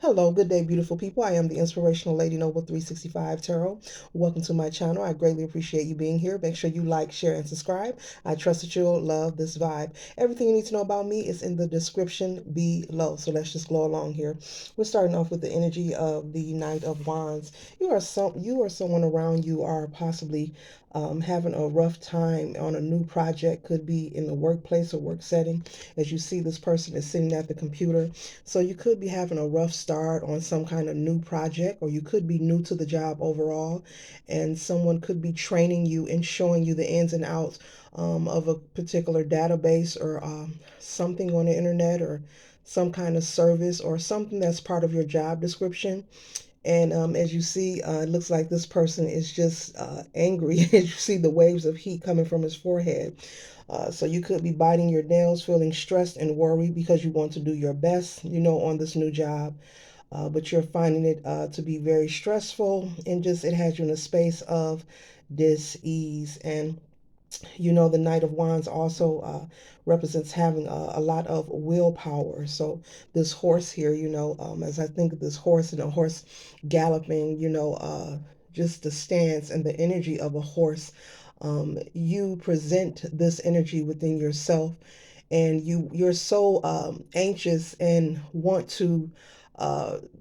Hello, good day, beautiful people. I am the Inspirational Lady Noble 365 Tarot. Welcome to my channel. I greatly appreciate you being here. Make sure you like, share, and subscribe. I trust that you'll love this vibe. Everything you need to know about me is in the description below. So let's just go along here. We're starting off with the energy of the Knight of Wands. You or someone around you are possibly having a rough time on a new project. Could be in the workplace or work setting. As you see, this person is sitting at the computer. So you could be having a rough start on some kind of new project, or you could be new to the job overall, and someone could be training you and showing you the ins and outs of a particular database or something on the internet or some kind of service or something that's part of your job description. And as you see, it looks like this person is just angry. As you see the waves of heat coming from his forehead. So you could be biting your nails, feeling stressed and worried because you want to do your best, on this new job. But you're finding it to be very stressful, and just it has you in a space of dis-ease. And the Knight of Wands also represents having a lot of willpower. So this horse here, as I think of this horse and a horse galloping, just the stance and the energy of a horse, you present this energy within yourself, and you're so anxious and want to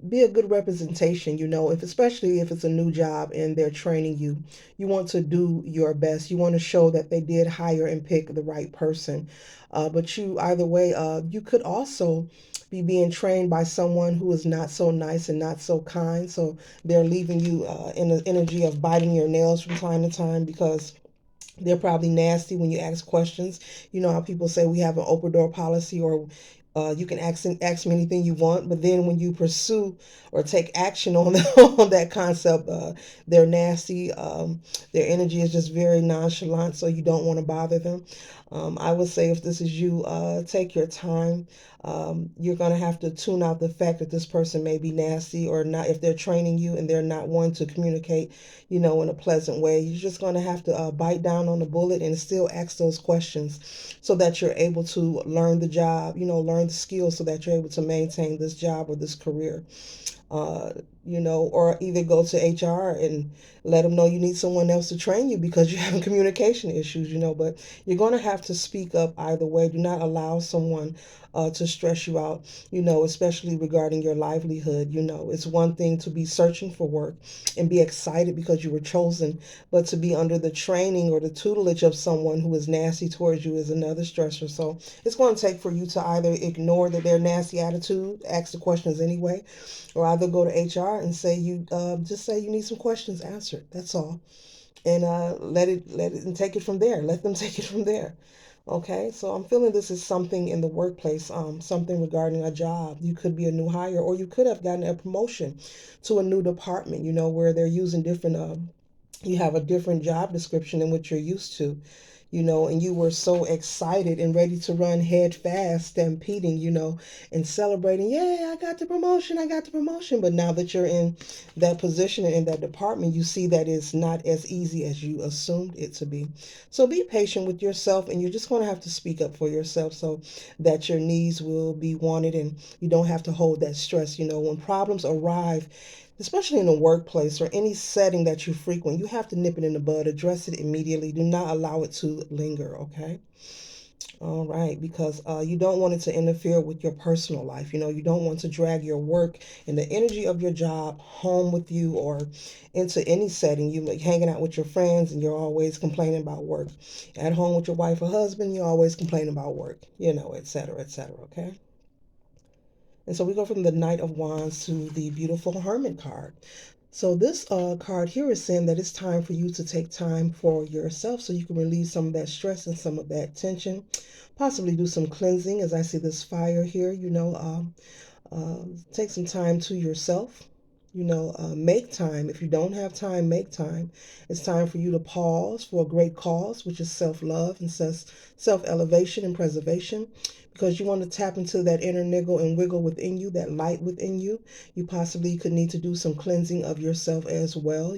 be a good representation. If especially if it's a new job and they're training you, you want to do your best. You want to show that they did hire and pick the right person. But you either way, you could also be being trained by someone who is not so nice and not so kind. So they're leaving you in the energy of biting your nails from time to time because they're probably nasty when you ask questions. You know how people say we have an open door policy, or you can ask me anything you want, but then when you pursue or take action on on that concept, they're nasty. Their energy is just very nonchalant, so you don't want to bother them. I would say if this is you, take your time. You're going to have to tune out the fact that this person may be nasty or not. If they're training you and they're not wanting to communicate, in a pleasant way, you're just going to have to bite down on the bullet and still ask those questions so that you're able to learn the job, learn the skills so that you're able to maintain this job or this career. Or either go to HR and let them know you need someone else to train you because you're having communication issues, but you're going to have to speak up either way. Do not allow someone to stress you out, especially regarding your livelihood. It's one thing to be searching for work and be excited because you were chosen, but to be under the training or the tutelage of someone who is nasty towards you is another stressor. So it's going to take for you to either ignore their nasty attitude, ask the questions anyway, or either go to HR and say you just say you need some questions answered. That's all, and let it and take it from there. Let them take it from there. Okay, so I'm feeling this is something in the workplace, something regarding a job. You could be a new hire, or you could have gotten a promotion to a new department. Where they're using different. You have a different job description than what you're used to, and you were so excited and ready to run head fast, stampeding, and celebrating, yeah, I got the promotion, I got the promotion. But now that you're in that position and in that department, you see that it's not as easy as you assumed it to be. So be patient with yourself, and you're just going to have to speak up for yourself so that your needs will be wanted and you don't have to hold that stress. When problems arrive, especially in the workplace or any setting that you frequent, you have to nip it in the bud, address it immediately. Do not allow it to linger, okay? All right, because you don't want it to interfere with your personal life. You don't want to drag your work and the energy of your job home with you or into any setting. You like hanging out with your friends and you're always complaining about work. At home with your wife or husband, you're always complaining about work, et cetera, et cetera, okay? And so we go from the Knight of Wands to the beautiful Hermit card. So this card here is saying that it's time for you to take time for yourself so you can release some of that stress and some of that tension. Possibly do some cleansing as I see this fire here, take some time to yourself. Make time. If you don't have time, make time. It's time for you to pause for a great cause, which is self-love and self-elevation and preservation, because you want to tap into that inner niggle and wiggle within you, that light within you. You possibly could need to do some cleansing of yourself as well,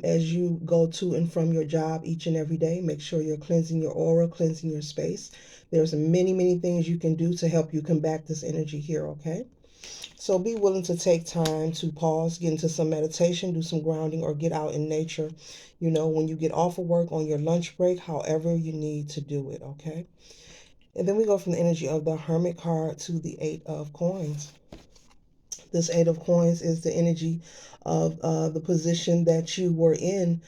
as you go to and from your job each and every day. Make sure you're cleansing your aura, cleansing your space. There's many, many things you can do to help you combat this energy here, okay? So be willing to take time to pause, get into some meditation, do some grounding, or get out in nature, when you get off of work on your lunch break, however you need to do it, okay? And then we go from the energy of the Hermit card to the Eight of Coins. This Eight of Coins is the energy of the position that you were in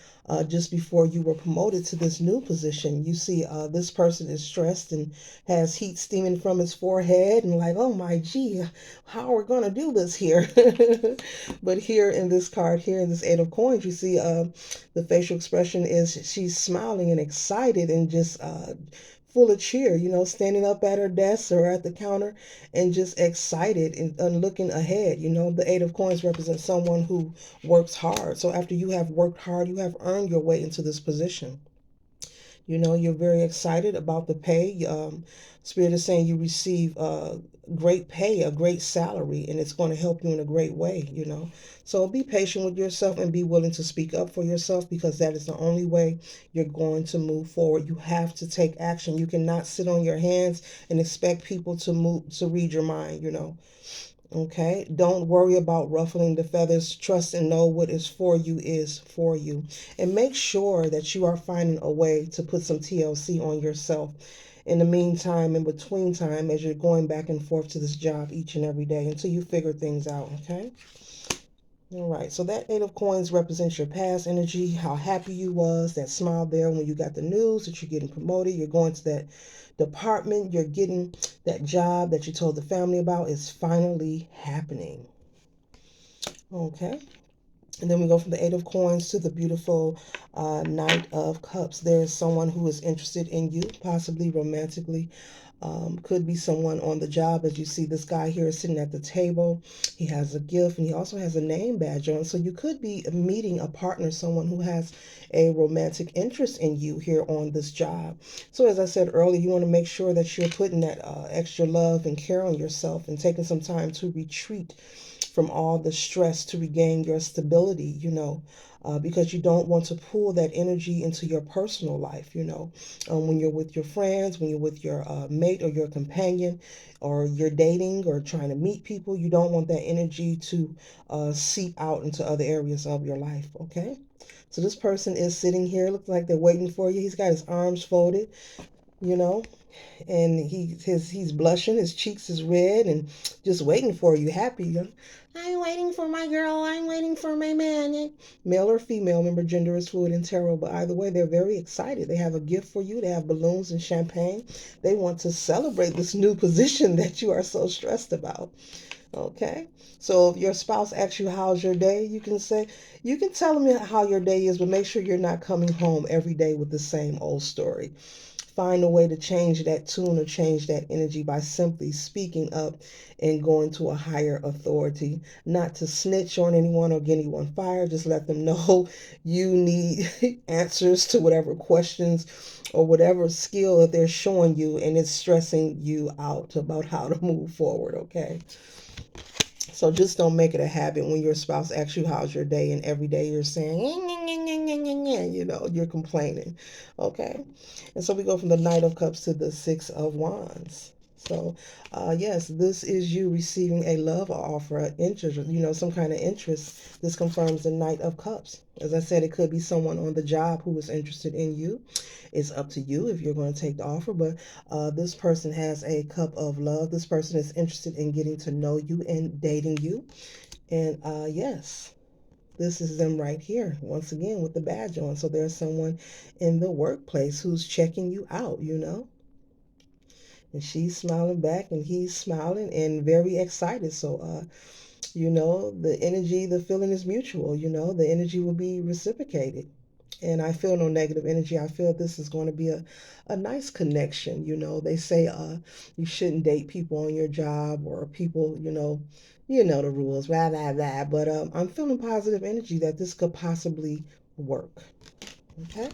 just before you were promoted to this new position. You see, this person is stressed and has heat steaming from his forehead, and like, oh my gee, how are we going to do this here? But here in this card, here in this Eight of Coins, you see the facial expression is she's smiling and excited and just full of cheer, standing up at her desk or at the counter and just excited and looking ahead. The Eight of Coins represents someone who works hard. So after you have worked hard, you have earned your way into this position. You're very excited about the pay. Spirit is saying you receive great pay, a great salary, and it's going to help you in a great way. So be patient with yourself and be willing to speak up for yourself, because that is the only way you're going to move forward. You have to take action. You cannot sit on your hands and expect people to read your mind. Okay, don't worry about ruffling the feathers. Trust and know what is for you is for you. And make sure that you are finding a way to put some TLC on yourself in the meantime, in between time, as you're going back and forth to this job each and every day until you figure things out. Okay. All right, so that Eight of Coins represents your past energy, how happy you was, that smile there when you got the news that you're getting promoted, you're going to that department, you're getting that job that you told the family about is finally happening. Okay. And then we go from the Eight of Coins to the beautiful Knight of Cups. There is someone who is interested in you, possibly romantically. Could be someone on the job. As you see, this guy here is sitting at the table. He has a gift and he also has a name badge on. So you could be meeting a partner, someone who has a romantic interest in you here on this job. So as I said earlier, you want to make sure that you're putting that extra love and care on yourself and taking some time to retreat from all the stress to regain your stability. Because you don't want to pull that energy into your personal life, when you're with your friends, when you're with your mate or your companion, or you're dating or trying to meet people, you don't want that energy to seep out into other areas of your life, okay? So this person is sitting here, looks like they're waiting for you. He's got his arms folded, you know, and he's blushing, his cheeks is red, and just waiting for you, happy. I'm waiting for my girl. I'm waiting for my man. Male or female, remember gender is fluid in tarot, but either way, they're very excited. They have a gift for you. They have balloons and champagne. They want to celebrate this new position that you are so stressed about. Okay. So if your spouse asks you how's your day, you can tell them how your day is, but make sure you're not coming home every day with the same old story. Find a way to change that tune or change that energy by simply speaking up and going to a higher authority. Not to snitch on anyone or get anyone fired. Just let them know you need answers to whatever questions or whatever skill that they're showing you, and it's stressing you out about how to move forward, okay? So just don't make it a habit when your spouse asks you how's your day and every day you're saying, you're complaining. Okay. And so we go from the Knight of Cups to the Six of Wands. So, yes, this is you receiving a love offer, an interest, some kind of interest. This confirms the Knight of Cups. As I said, it could be someone on the job who is interested in you. It's up to you if you're going to take the offer, but this person has a cup of love. This person is interested in getting to know you and dating you. And yes, this is them right here, once again, with the badge on. So there's someone in the workplace who's checking you out. And she's smiling back and he's smiling and very excited. So, the energy, the feeling is mutual. The energy will be reciprocated. And I feel no negative energy. I feel this is going to be a nice connection. They say you shouldn't date people on your job or people, the rules, blah, blah, blah. But I'm feeling positive energy that this could possibly work. Okay.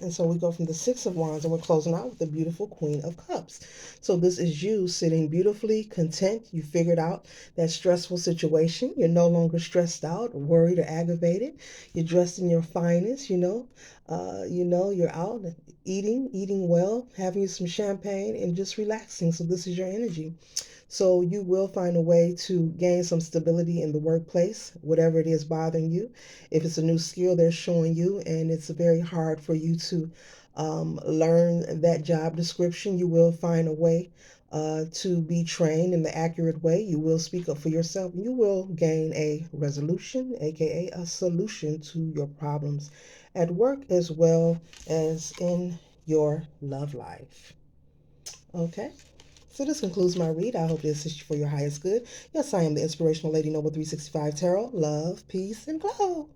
And so we go from the Six of Wands and we're closing out with the beautiful Queen of Cups. So this is you sitting beautifully content. You figured out that stressful situation. You're no longer stressed out, worried, or aggravated. You're dressed in your finest, you're out eating well, having some champagne and just relaxing. So this is your energy. So you will find a way to gain some stability in the workplace, whatever it is bothering you. If it's a new skill they're showing you and it's very hard for you to learn that job description, you will find a way to be trained in the accurate way. You will speak up for yourself. You will gain a resolution, aka a solution to your problems at work as well as in your love life. Okay. So this concludes my read. I hope it assists you for your highest good. Yes, I am the Inspirational Lady Noble 365 Tarot. Love, peace, and glow.